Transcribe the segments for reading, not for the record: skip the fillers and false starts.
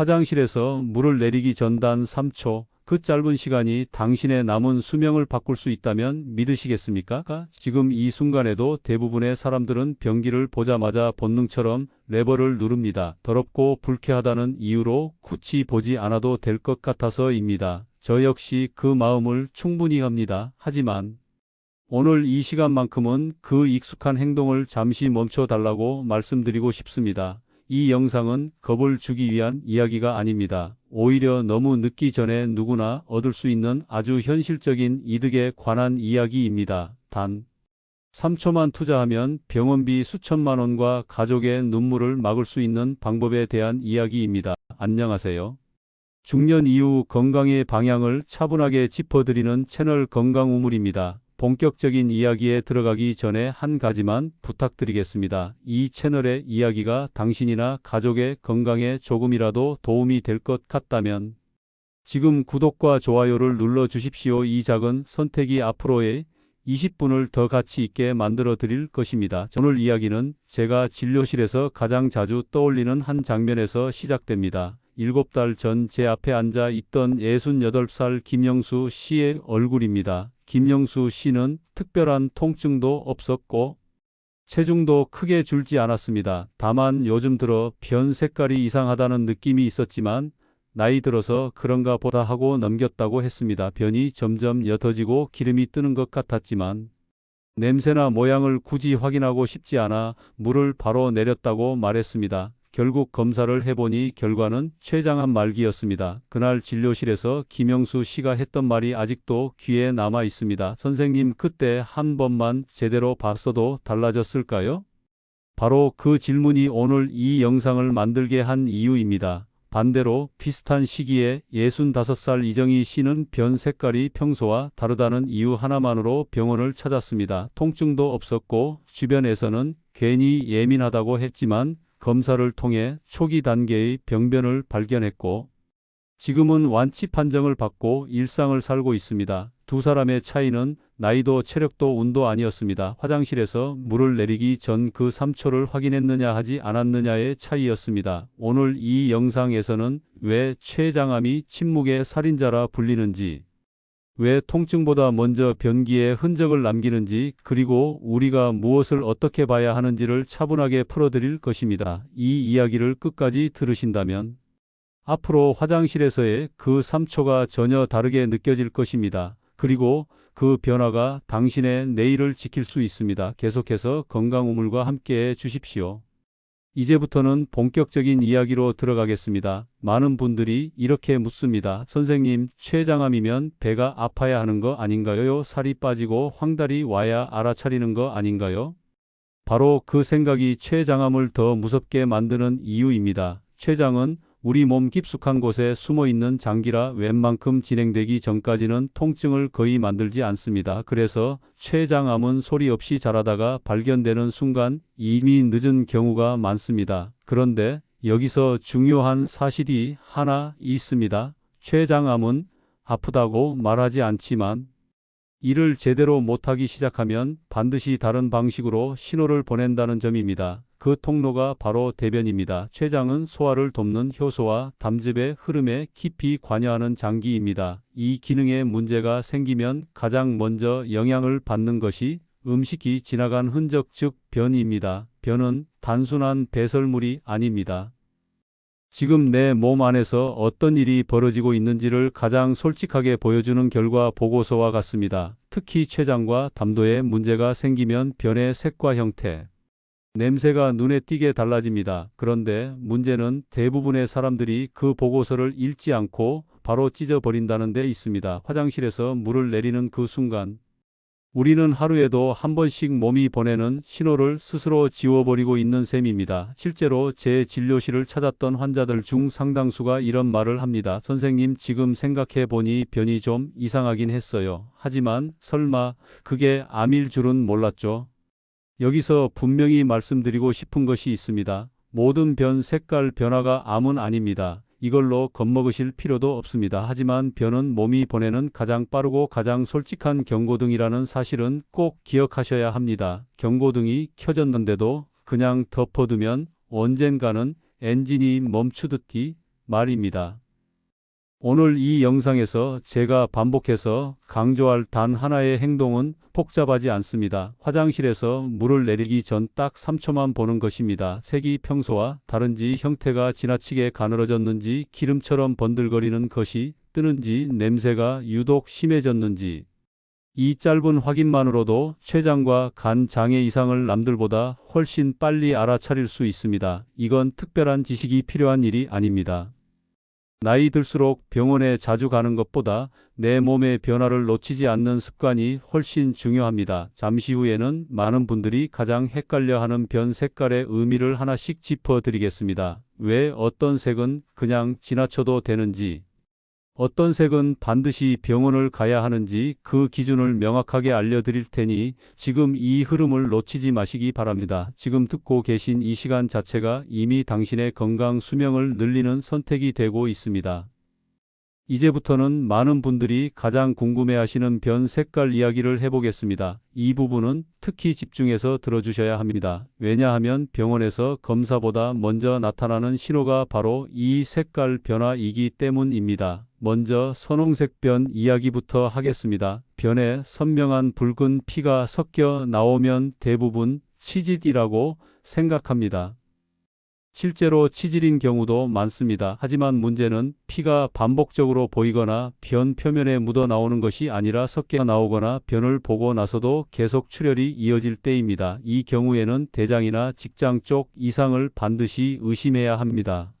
화장실에서 물을 내리기 전 단 3초, 그 짧은 시간이 당신의 남은 수명을 바꿀 수 있다면 믿으시겠습니까? 지금 이 순간에도 대부분의 사람들은 변기를 보자마자 본능처럼 레버를 누릅니다. 더럽고 불쾌하다는 이유로 굳이 보지 않아도 될 것 같아서입니다. 저 역시 그 마음을 충분히 합니다. 하지만 오늘 이 시간만큼은 그 익숙한 행동을 잠시 멈춰 달라고 말씀드리고 싶습니다. 이 영상은 겁을 주기 위한 이야기가 아닙니다. 오히려 너무 늦기 전에 누구나 얻을 수 있는 아주 현실적인 이득에 관한 이야기입니다. 단 3초만 투자하면 병원비 수천만 원과 가족의 눈물을 막을 수 있는 방법에 대한 이야기입니다. 안녕하세요. 중년 이후 건강의 방향을 차분하게 짚어드리는 채널 건강우물입니다. 본격적인 이야기에 들어가기 전에 한 가지만 부탁드리겠습니다. 이 채널의 이야기가 당신이나 가족의 건강에 조금이라도 도움이 될 것 같다면 지금 구독과 좋아요를 눌러 주십시오. 이 작은 선택이 앞으로의 20분을 더 가치 있게 만들어 드릴 것입니다. 오늘 이야기는 제가 진료실에서 가장 자주 떠올리는 한 장면에서 시작됩니다. 7달 전 제 앞에 앉아 있던 68살 김영수 씨의 얼굴입니다. 김영수 씨는 특별한 통증도 없었고 체중도 크게 줄지 않았습니다. 다만 요즘 들어 변 색깔이 이상하다는 느낌이 있었지만 나이 들어서 그런가 보다 하고 넘겼다고 했습니다. 변이 점점 옅어지고 기름이 뜨는 것 같았지만 냄새나 모양을 굳이 확인하고 싶지 않아 물을 바로 내렸다고 말했습니다. 결국 검사를 해보니 결과는 췌장암 말기였습니다. 그날 진료실에서 김영수 씨가 했던 말이 아직도 귀에 남아 있습니다. 선생님, 그때 한 번만 제대로 봤어도 달라졌을까요? 바로 그 질문이 오늘 이 영상을 만들게 한 이유입니다. 반대로 비슷한 시기에 65살 이정희 씨는 변 색깔이 평소와 다르다는 이유 하나만으로 병원을 찾았습니다. 통증도 없었고 주변에서는 괜히 예민하다고 했지만 검사를 통해 초기 단계의 병변을 발견했고 지금은 완치 판정을 받고 일상을 살고 있습니다. 두 사람의 차이는 나이도 체력도 운도 아니었습니다. 화장실에서 물을 내리기 전 그 3초를 확인했느냐 하지 않았느냐의 차이였습니다. 오늘 이 영상에서는 왜 췌장암이 침묵의 살인자라 불리는지, 왜 통증보다 먼저 변기에 흔적을 남기는지, 그리고 우리가 무엇을 어떻게 봐야 하는지를 차분하게 풀어드릴 것입니다. 이 이야기를 끝까지 들으신다면 앞으로 화장실에서의 그 3초가 전혀 다르게 느껴질 것입니다. 그리고 그 변화가 당신의 내일을 지킬 수 있습니다. 계속해서 건강우물과 함께해 주십시오. 이제부터는 본격적인 이야기로 들어가겠습니다. 많은 분들이 이렇게 묻습니다. 선생님, 췌장암이면 배가 아파야 하는 거 아닌가요? 살이 빠지고 황달이 와야 알아차리는 거 아닌가요? 바로 그 생각이 췌장암을 더 무섭게 만드는 이유입니다. 췌장은 우리 몸 깊숙한 곳에 숨어있는 장기라 웬만큼 진행되기 전까지는 통증을 거의 만들지 않습니다. 그래서 췌장암은 소리 없이 자라다가 발견되는 순간 이미 늦은 경우가 많습니다. 그런데 여기서 중요한 사실이 하나 있습니다. 췌장암은 아프다고 말하지 않지만 일을 제대로 못하기 시작하면 반드시 다른 방식으로 신호를 보낸다는 점입니다. 그 통로가 바로 대변입니다. 췌장은 소화를 돕는 효소와 담즙의 흐름에 깊이 관여하는 장기입니다. 이 기능에 문제가 생기면 가장 먼저 영향을 받는 것이 음식이 지나간 흔적, 즉 변입니다. 변은 단순한 배설물이 아닙니다. 지금 내 몸 안에서 어떤 일이 벌어지고 있는지를 가장 솔직하게 보여주는 결과 보고서와 같습니다. 특히 췌장과 담도에 문제가 생기면 변의 색과 형태, 냄새가 눈에 띄게 달라집니다. 그런데 문제는 대부분의 사람들이 그 보고서를 읽지 않고 바로 찢어버린다는 데 있습니다. 화장실에서 물을 내리는 그 순간 우리는 하루에도 한 번씩 몸이 보내는 신호를 스스로 지워버리고 있는 셈입니다. 실제로 제 진료실을 찾았던 환자들 중 상당수가 이런 말을 합니다. 선생님, 지금 생각해 보니 변이 좀 이상하긴 했어요. 하지만 설마 그게 암일 줄은 몰랐죠. 여기서 분명히 말씀드리고 싶은 것이 있습니다. 모든 변 색깔 변화가 암은 아닙니다. 이걸로 겁먹으실 필요도 없습니다. 하지만 변은 몸이 보내는 가장 빠르고 가장 솔직한 경고등이라는 사실은 꼭 기억하셔야 합니다. 경고등이 켜졌는데도 그냥 덮어두면 언젠가는 엔진이 멈추듯이 말입니다. 오늘 이 영상에서 제가 반복해서 강조할 단 하나의 행동은 복잡하지 않습니다. 화장실에서 물을 내리기 전 딱 3초만 보는 것입니다. 색이 평소와 다른지, 형태가 지나치게 가늘어졌는지, 기름처럼 번들거리는 것이 뜨는지, 냄새가 유독 심해졌는지. 이 짧은 확인만으로도 췌장과 간 장애 이상을 남들보다 훨씬 빨리 알아차릴 수 있습니다. 이건 특별한 지식이 필요한 일이 아닙니다. 나이 들수록 병원에 자주 가는 것보다 내 몸의 변화를 놓치지 않는 습관이 훨씬 중요합니다. 잠시 후에는 많은 분들이 가장 헷갈려하는 변 색깔의 의미를 하나씩 짚어드리겠습니다. 왜 어떤 색은 그냥 지나쳐도 되는지, 어떤 색은 반드시 병원을 가야 하는지 그 기준을 명확하게 알려드릴 테니 지금 이 흐름을 놓치지 마시기 바랍니다. 지금 듣고 계신 이 시간 자체가 이미 당신의 건강 수명을 늘리는 선택이 되고 있습니다. 이제부터는 많은 분들이 가장 궁금해하시는 변 색깔 이야기를 해보겠습니다. 이 부분은 특히 집중해서 들어주셔야 합니다. 왜냐하면 병원에서 검사보다 먼저 나타나는 신호가 바로 이 색깔 변화이기 때문입니다. 먼저 선홍색 변 이야기부터 하겠습니다. 변에 선명한 붉은 피가 섞여 나오면 대부분 치질이라고 생각합니다. 실제로 치질인 경우도 많습니다. 하지만 문제는 피가 반복적으로 보이거나 변 표면에 묻어 나오는 것이 아니라 섞여 나오거나 변을 보고 나서도 계속 출혈이 이어질 때입니다. 이 경우에는 대장이나 직장 쪽 이상을 반드시 의심해야 합니다.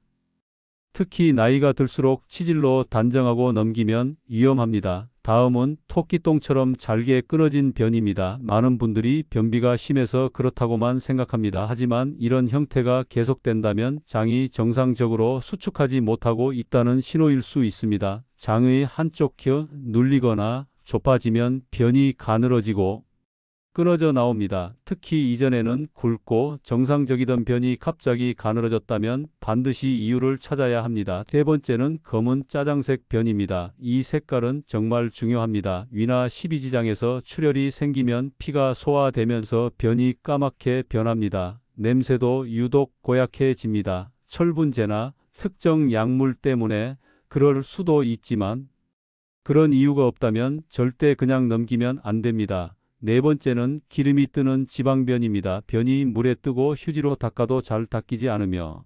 특히 나이가 들수록 치질로 단정하고 넘기면 위험합니다. 다음은 토끼똥처럼 잘게 끊어진 변입니다. 많은 분들이 변비가 심해서 그렇다고만 생각합니다. 하지만 이런 형태가 계속된다면 장이 정상적으로 수축하지 못하고 있다는 신호일 수 있습니다. 장의 한쪽 혀 눌리거나 좁아지면 변이 가늘어지고 끊어져 나옵니다. 특히 이전에는 굵고 정상적이던 변이 갑자기 가늘어졌다면 반드시 이유를 찾아야 합니다. 세 번째는 검은 짜장색 변입니다. 이 색깔은 정말 중요합니다. 위나 십이지장에서 출혈이 생기면 피가 소화되면서 변이 까맣게 변합니다. 냄새도 유독 고약해집니다. 철분제나 특정 약물 때문에 그럴 수도 있지만 그런 이유가 없다면 절대 그냥 넘기면 안 됩니다. 네 번째는 기름이 뜨는 지방변입니다. 변이 물에 뜨고 휴지로 닦아도 잘 닦이지 않으며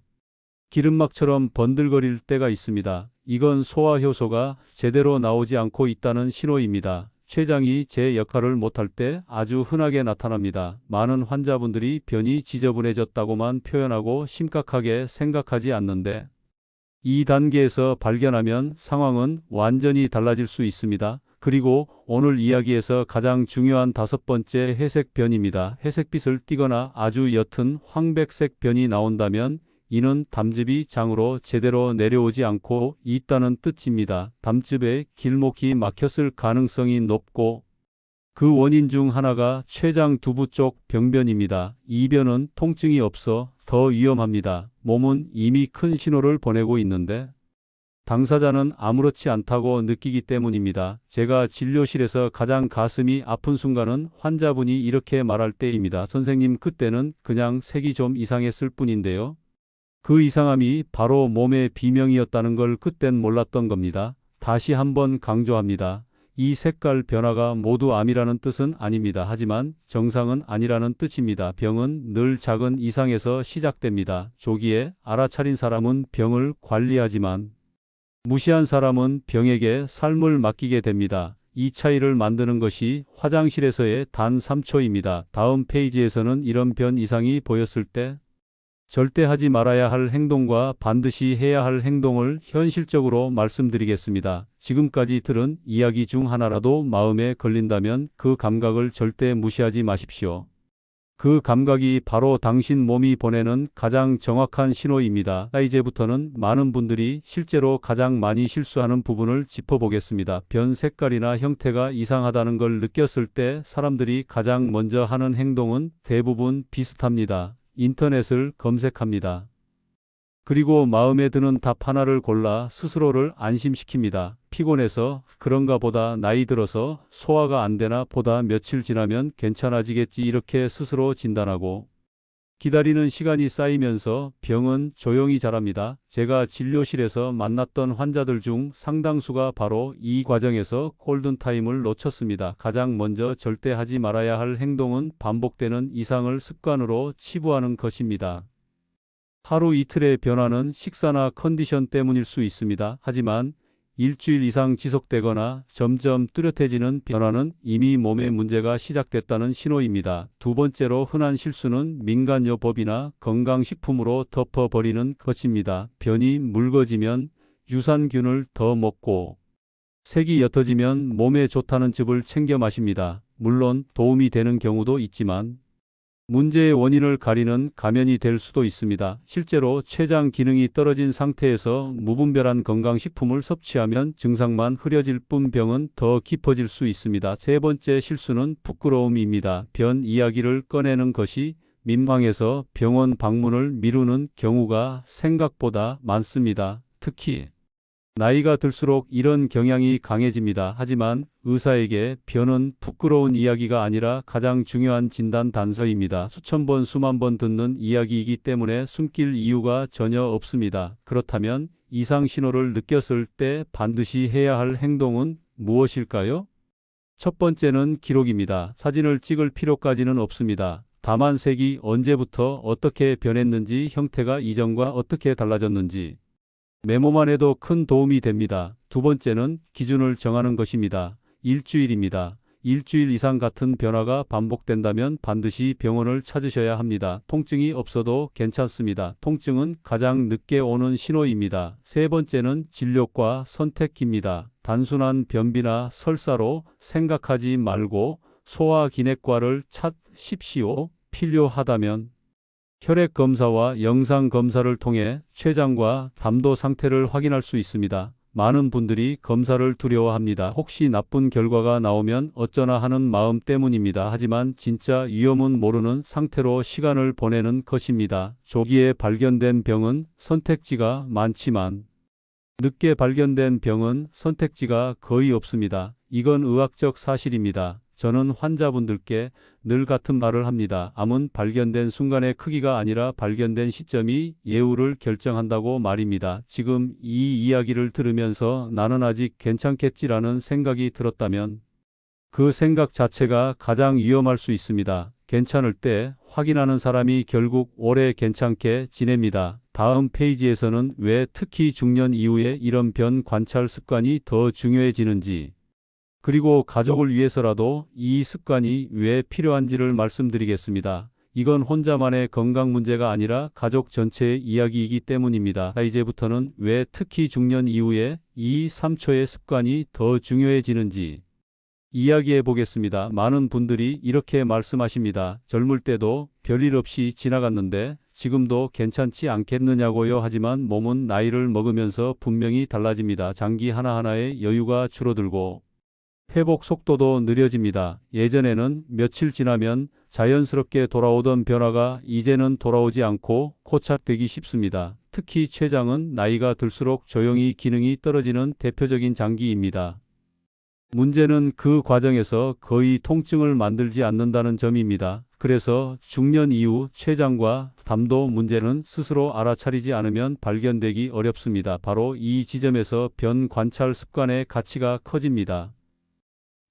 기름막처럼 번들거릴 때가 있습니다. 이건 소화효소가 제대로 나오지 않고 있다는 신호입니다. 췌장이 제 역할을 못할 때 아주 흔하게 나타납니다. 많은 환자분들이 변이 지저분해졌다고만 표현하고 심각하게 생각하지 않는데 이 단계에서 발견하면 상황은 완전히 달라질 수 있습니다. 그리고 오늘 이야기에서 가장 중요한 다섯 번째 회색 변입니다. 회색빛을 띠거나 아주 옅은 황백색 변이 나온다면 이는 담즙이 장으로 제대로 내려오지 않고 있다는 뜻입니다. 담즙에 길목이 막혔을 가능성이 높고 그 원인 중 하나가 췌장 두부 쪽 병변입니다. 이 변은 통증이 없어 더 위험합니다. 몸은 이미 큰 신호를 보내고 있는데 당사자는 아무렇지 않다고 느끼기 때문입니다. 제가 진료실에서 가장 가슴이 아픈 순간은 환자분이 이렇게 말할 때입니다. 선생님, 그때는 그냥 색이 좀 이상했을 뿐인데요. 그 이상함이 바로 몸의 비명이었다는 걸 그땐 몰랐던 겁니다. 다시 한번 강조합니다. 이 색깔 변화가 모두 암이라는 뜻은 아닙니다. 하지만 정상은 아니라는 뜻입니다. 병은 늘 작은 이상에서 시작됩니다. 조기에 알아차린 사람은 병을 관리하지만 무시한 사람은 병에게 삶을 맡기게 됩니다. 이 차이를 만드는 것이 화장실에서의 단 3초입니다. 다음 페이지에서는 이런 변 이상이 보였을 때 절대 하지 말아야 할 행동과 반드시 해야 할 행동을 현실적으로 말씀드리겠습니다. 지금까지 들은 이야기 중 하나라도 마음에 걸린다면 그 감각을 절대 무시하지 마십시오. 그 감각이 바로 당신 몸이 보내는 가장 정확한 신호입니다. 이제부터는 많은 분들이 실제로 가장 많이 실수하는 부분을 짚어보겠습니다. 변 색깔이나 형태가 이상하다는 걸 느꼈을 때 사람들이 가장 먼저 하는 행동은 대부분 비슷합니다. 인터넷을 검색합니다. 그리고 마음에 드는 답 하나를 골라 스스로를 안심시킵니다. 피곤해서 그런가 보다, 나이 들어서 소화가 안 되나 보다, 며칠 지나면 괜찮아지겠지, 이렇게 스스로 진단하고 기다리는 시간이 쌓이면서 병은 조용히 자랍니다. 제가 진료실에서 만났던 환자들 중 상당수가 바로 이 과정에서 골든타임을 놓쳤습니다. 가장 먼저 절대 하지 말아야 할 행동은 반복되는 이상을 습관으로 치부하는 것입니다. 하루 이틀의 변화는 식사나 컨디션 때문일 수 있습니다. 하지만 일주일 이상 지속되거나 점점 뚜렷해지는 변화는 이미 몸에 문제가 시작됐다는 신호입니다. 두 번째로 흔한 실수는 민간요법이나 건강식품으로 덮어버리는 것입니다. 변이 묽어지면 유산균을 더 먹고 색이 옅어지면 몸에 좋다는 즙을 챙겨 마십니다. 물론 도움이 되는 경우도 있지만 문제의 원인을 가리는 가면이 될 수도 있습니다. 실제로 췌장 기능이 떨어진 상태에서 무분별한 건강식품을 섭취하면 증상만 흐려질 뿐 병은 더 깊어질 수 있습니다. 세 번째 실수는 부끄러움입니다. 변 이야기를 꺼내는 것이 민망해서 병원 방문을 미루는 경우가 생각보다 많습니다. 특히 나이가 들수록 이런 경향이 강해집니다. 하지만 의사에게 변은 부끄러운 이야기가 아니라 가장 중요한 진단 단서입니다. 수천 번, 수만 번 듣는 이야기이기 때문에 숨길 이유가 전혀 없습니다. 그렇다면 이상 신호를 느꼈을 때 반드시 해야 할 행동은 무엇일까요? 첫 번째는 기록입니다. 사진을 찍을 필요까지는 없습니다. 다만 색이 언제부터 어떻게 변했는지, 형태가 이전과 어떻게 달라졌는지 메모만 해도 큰 도움이 됩니다. 두 번째는 기준을 정하는 것입니다. 일주일입니다. 일주일 이상 같은 변화가 반복된다면 반드시 병원을 찾으셔야 합니다. 통증이 없어도 괜찮습니다. 통증은 가장 늦게 오는 신호입니다. 세 번째는 진료과 선택입니다. 단순한 변비나 설사로 생각하지 말고 소화기내과를 찾으십시오. 필요하다면 혈액 검사와 영상 검사를 통해 췌장과 담도 상태를 확인할 수 있습니다. 많은 분들이 검사를 두려워합니다. 혹시 나쁜 결과가 나오면 어쩌나 하는 마음 때문입니다. 하지만 진짜 위험은 모르는 상태로 시간을 보내는 것입니다. 조기에 발견된 병은 선택지가 많지만 늦게 발견된 병은 선택지가 거의 없습니다. 이건 의학적 사실입니다. 저는 환자분들께 늘 같은 말을 합니다. 암은 발견된 순간의 크기가 아니라 발견된 시점이 예후를 결정한다고 말입니다. 지금 이 이야기를 들으면서 나는 아직 괜찮겠지라는 생각이 들었다면 그 생각 자체가 가장 위험할 수 있습니다. 괜찮을 때 확인하는 사람이 결국 오래 괜찮게 지냅니다. 다음 페이지에서는 왜 특히 중년 이후에 이런 변 관찰 습관이 더 중요해지는지, 그리고 가족을 위해서라도 이 습관이 왜 필요한지를 말씀드리겠습니다. 이건 혼자만의 건강 문제가 아니라 가족 전체의 이야기이기 때문입니다. 이제부터는 왜 특히 중년 이후에 이 3초의 습관이 더 중요해지는지 이야기해 보겠습니다. 많은 분들이 이렇게 말씀하십니다. 젊을 때도 별일 없이 지나갔는데 지금도 괜찮지 않겠느냐고요. 하지만 몸은 나이를 먹으면서 분명히 달라집니다. 장기 하나하나의 여유가 줄어들고 회복 속도도 느려집니다. 예전에는 며칠 지나면 자연스럽게 돌아오던 변화가 이제는 돌아오지 않고 고착되기 쉽습니다. 특히 췌장은 나이가 들수록 조용히 기능이 떨어지는 대표적인 장기입니다. 문제는 그 과정에서 거의 통증을 만들지 않는다는 점입니다. 그래서 중년 이후 췌장과 담도 문제는 스스로 알아차리지 않으면 발견되기 어렵습니다. 바로 이 지점에서 변 관찰 습관의 가치가 커집니다.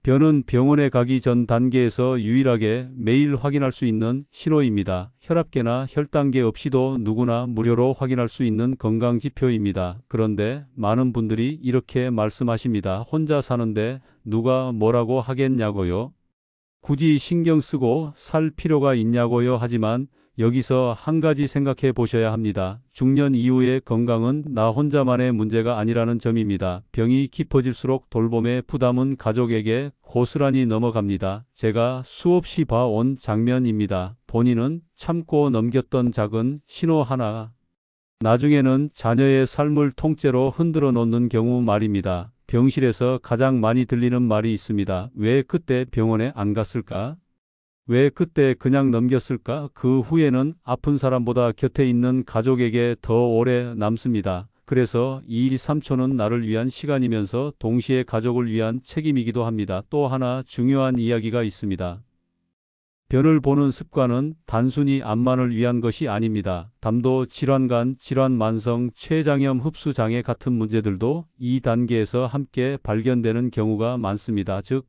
변은 병원에 가기 전 단계에서 유일하게 매일 확인할 수 있는 신호입니다. 혈압계나 혈당계 없이도 누구나 무료로 확인할 수 있는 건강지표입니다. 그런데 많은 분들이 이렇게 말씀하십니다. 혼자 사는데 누가 뭐라고 하겠냐고요? 굳이 신경 쓰고 살 필요가 있냐고요? 하지만 여기서 한 가지 생각해 보셔야 합니다. 중년 이후의 건강은 나 혼자만의 문제가 아니라는 점입니다. 병이 깊어질수록 돌봄의 부담은 가족에게 고스란히 넘어갑니다. 제가 수없이 봐온 장면입니다. 본인은 참고 넘겼던 작은 신호 하나, 나중에는 자녀의 삶을 통째로 흔들어 놓는 경우 말입니다. 병실에서 가장 많이 들리는 말이 있습니다. 왜 그때 병원에 안 갔을까? 왜 그때 그냥 넘겼을까? 그 후에는 아픈 사람보다 곁에 있는 가족에게 더 오래 남습니다. 그래서 이 3초는 나를 위한 시간이면서 동시에 가족을 위한 책임이기도 합니다. 또 하나 중요한 이야기가 있습니다. 변을 보는 습관은 단순히 암만을 위한 것이 아닙니다. 담도 질환간, 질환 만성, 췌장염 흡수 장애 같은 문제들도 이 단계에서 함께 발견되는 경우가 많습니다. 즉,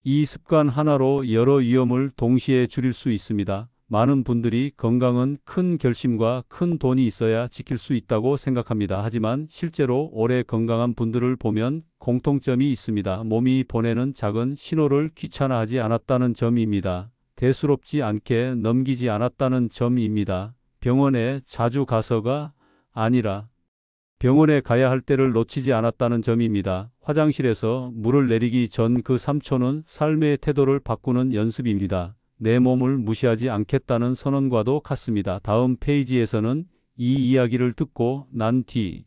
이 습관 하나로 여러 위험을 동시에 줄일 수 있습니다. 많은 분들이 건강은 큰 결심과 큰 돈이 있어야 지킬 수 있다고 생각합니다. 하지만 실제로 오래 건강한 분들을 보면 공통점이 있습니다. 몸이 보내는 작은 신호를 귀찮아하지 않았다는 점입니다. 대수롭지 않게 넘기지 않았다는 점입니다. 병원에 자주 가서가 아니라 병원에 가야 할 때를 놓치지 않았다는 점입니다. 화장실에서 물을 내리기 전 그 3초는 삶의 태도를 바꾸는 연습입니다. 내 몸을 무시하지 않겠다는 선언과도 같습니다. 다음 페이지에서는 이 이야기를 듣고 난 뒤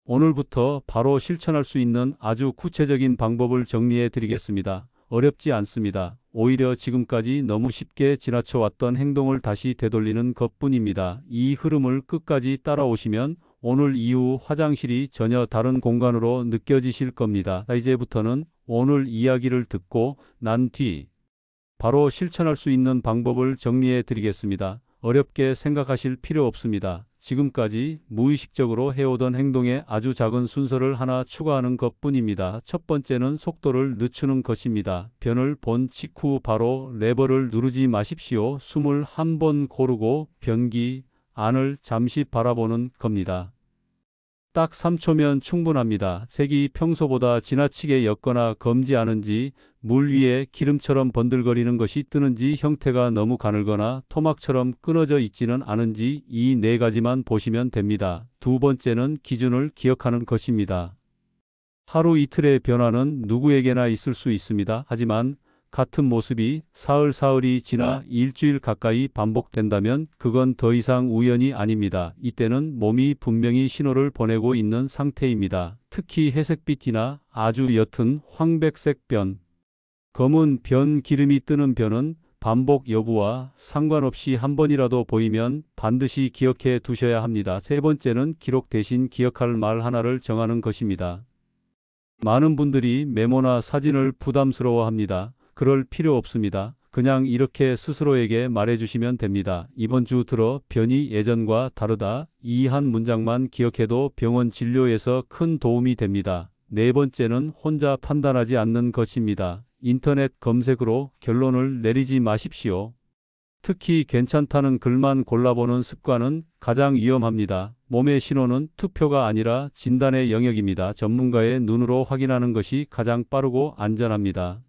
오늘부터 바로 실천할 수 있는 아주 구체적인 방법을 정리해 드리겠습니다. 어렵지 않습니다. 오히려 지금까지 너무 쉽게 지나쳐왔던 행동을 다시 되돌리는 것뿐입니다. 이 흐름을 끝까지 따라오시면 오늘 이후 화장실이 전혀 다른 공간으로 느껴지실 겁니다. 이제부터는 오늘 이야기를 듣고 난 뒤 바로 실천할 수 있는 방법을 정리해 드리겠습니다. 어렵게 생각하실 필요 없습니다. 지금까지 무의식적으로 해오던 행동에 아주 작은 순서를 하나 추가하는 것뿐입니다. 첫 번째는 속도를 늦추는 것입니다. 변을 본 직후 바로 레버를 누르지 마십시오. 숨을 한 번 고르고 변기 안을 잠시 바라보는 겁니다. 딱 3초면 충분합니다. 색이 평소보다 지나치게 옅거나 검지 않은지, 물 위에 기름처럼 번들거리는 것이 뜨는지, 형태가 너무 가늘거나 토막처럼 끊어져 있지는 않은지 이 네 가지만 보시면 됩니다. 두 번째는 기준을 기억하는 것입니다. 하루 이틀의 변화는 누구에게나 있을 수 있습니다. 하지만 같은 모습이 사흘이 지나 일주일 가까이 반복된다면 그건 더 이상 우연이 아닙니다. 이때는 몸이 분명히 신호를 보내고 있는 상태입니다. 특히 회색빛이나 아주 옅은 황백색 변, 검은 변, 기름이 뜨는 변은 반복 여부와 상관없이 한 번이라도 보이면 반드시 기억해 두셔야 합니다. 세 번째는 기록 대신 기억할 말 하나를 정하는 것입니다. 많은 분들이 메모나 사진을 부담스러워합니다. 그럴 필요 없습니다. 그냥 이렇게 스스로에게 말해주시면 됩니다. 이번 주 들어 변이 예전과 다르다. 이 한 문장만 기억해도 병원 진료에서 큰 도움이 됩니다. 네 번째는 혼자 판단하지 않는 것입니다. 인터넷 검색으로 결론을 내리지 마십시오. 특히 괜찮다는 글만 골라보는 습관은 가장 위험합니다. 몸의 신호는 투표가 아니라 진단의 영역입니다. 전문가의 눈으로 확인하는 것이 가장 빠르고 안전합니다.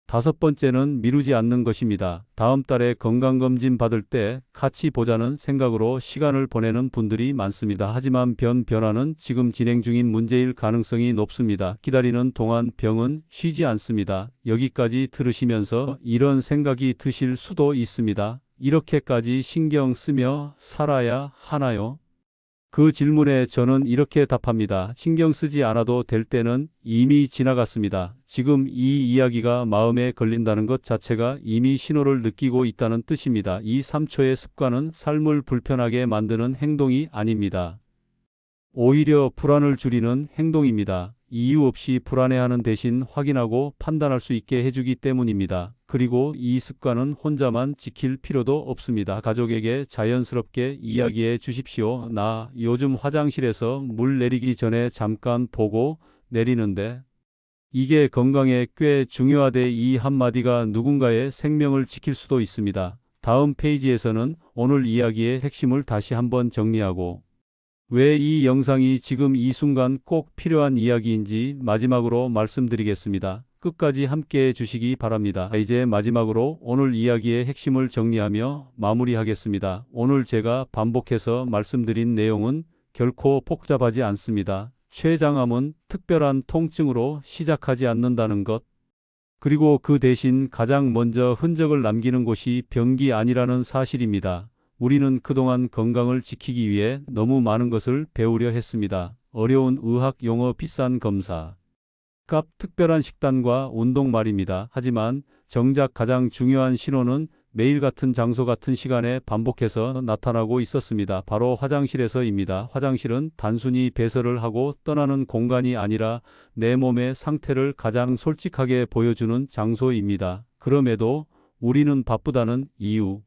다섯 번째는 미루지 않는 것입니다. 다음 달에 건강검진 받을 때 같이 보자는 생각으로 시간을 보내는 분들이 많습니다. 하지만 변화는 지금 진행 중인 문제일 가능성이 높습니다. 기다리는 동안 병은 쉬지 않습니다. 여기까지 들으시면서 이런 생각이 드실 수도 있습니다. 이렇게까지 신경 쓰며 살아야 하나요? 그 질문에 저는 이렇게 답합니다. 신경 쓰지 않아도 될 때는 이미 지나갔습니다. 지금 이 이야기가 마음에 걸린다는 것 자체가 이미 신호를 느끼고 있다는 뜻입니다. 이 3초의 습관은 삶을 불편하게 만드는 행동이 아닙니다. 오히려 불안을 줄이는 행동입니다. 이유 없이 불안해하는 대신 확인하고 판단할 수 있게 해주기 때문입니다. 그리고 이 습관은 혼자만 지킬 필요도 없습니다. 가족에게 자연스럽게 이야기해 주십시오. 나 요즘 화장실에서 물 내리기 전에 잠깐 보고 내리는데 이게 건강에 꽤 중요하대. 이 한마디가 누군가의 생명을 지킬 수도 있습니다. 다음 페이지에서는 오늘 이야기의 핵심을 다시 한번 정리하고 왜 이 영상이 지금 이 순간 꼭 필요한 이야기인지 마지막으로 말씀드리겠습니다. 끝까지 함께 해주시기 바랍니다. 이제 마지막으로 오늘 이야기의 핵심을 정리하며 마무리하겠습니다. 오늘 제가 반복해서 말씀드린 내용은 결코 복잡하지 않습니다. 췌장암은 특별한 통증으로 시작하지 않는다는 것, 그리고 그 대신 가장 먼저 흔적을 남기는 곳이 변기 안이라는 사실입니다. 우리는 그동안 건강을 지키기 위해 너무 많은 것을 배우려 했습니다. 어려운 의학 용어, 비싼 검사 값, 특별한 식단과 운동 말입니다. 하지만 정작 가장 중요한 신호는 매일 같은 장소 같은 시간에 반복해서 나타나고 있었습니다. 바로 화장실에서입니다. 화장실은 단순히 배설을 하고 떠나는 공간이 아니라 내 몸의 상태를 가장 솔직하게 보여주는 장소입니다. 그럼에도 우리는 바쁘다는 이유,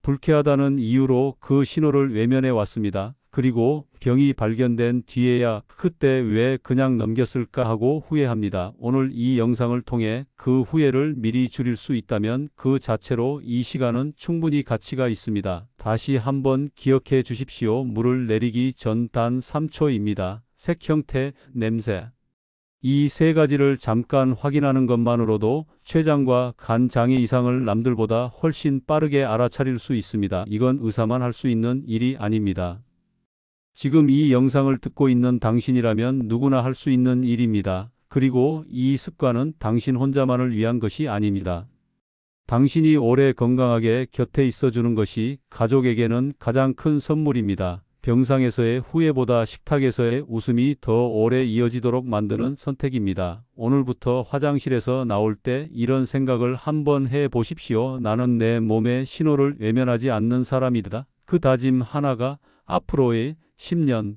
불쾌하다는 이유로 그 신호를 외면해 왔습니다. 그리고 병이 발견된 뒤에야 그때 왜 그냥 넘겼을까 하고 후회합니다. 오늘 이 영상을 통해 그 후회를 미리 줄일 수 있다면 그 자체로 이 시간은 충분히 가치가 있습니다. 다시 한번 기억해 주십시오. 물을 내리기 전 단 3초입니다. 색 형태, 냄새. 이 세 가지를 잠깐 확인하는 것만으로도 췌장과 간 장애 이상을 남들보다 훨씬 빠르게 알아차릴 수 있습니다. 이건 의사만 할 수 있는 일이 아닙니다. 지금 이 영상을 듣고 있는 당신이라면 누구나 할 수 있는 일입니다. 그리고 이 습관은 당신 혼자만을 위한 것이 아닙니다. 당신이 오래 건강하게 곁에 있어주는 것이 가족에게는 가장 큰 선물입니다. 병상에서의 후회보다 식탁에서의 웃음이 더 오래 이어지도록 만드는 선택입니다. 오늘부터 화장실에서 나올 때 이런 생각을 한번 해 보십시오. 나는 내 몸의 신호를 외면하지 않는 사람이다. 그 다짐 하나가 앞으로의 10년,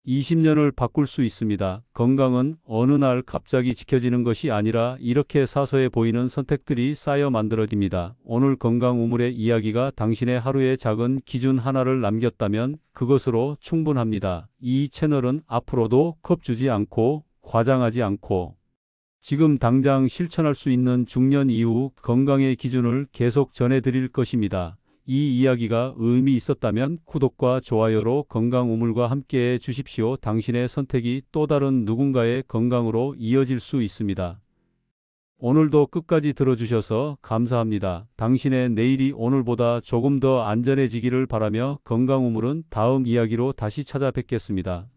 20년을 바꿀 수 있습니다. 건강은 어느 날 갑자기 지켜지는 것이 아니라 이렇게 사소해 보이는 선택들이 쌓여 만들어집니다. 오늘 건강 우물의 이야기가 당신의 하루의 작은 기준 하나를 남겼다면 그것으로 충분합니다. 이 채널은 앞으로도 겁주지 않고 과장하지 않고 지금 당장 실천할 수 있는 중년 이후 건강의 기준을 계속 전해드릴 것입니다. 이 이야기가 의미 있었다면 구독과 좋아요로 건강 우물과 함께해 주십시오. 당신의 선택이 또 다른 누군가의 건강으로 이어질 수 있습니다. 오늘도 끝까지 들어주셔서 감사합니다. 당신의 내일이 오늘보다 조금 더 안전해지기를 바라며 건강 우물은 다음 이야기로 다시 찾아뵙겠습니다.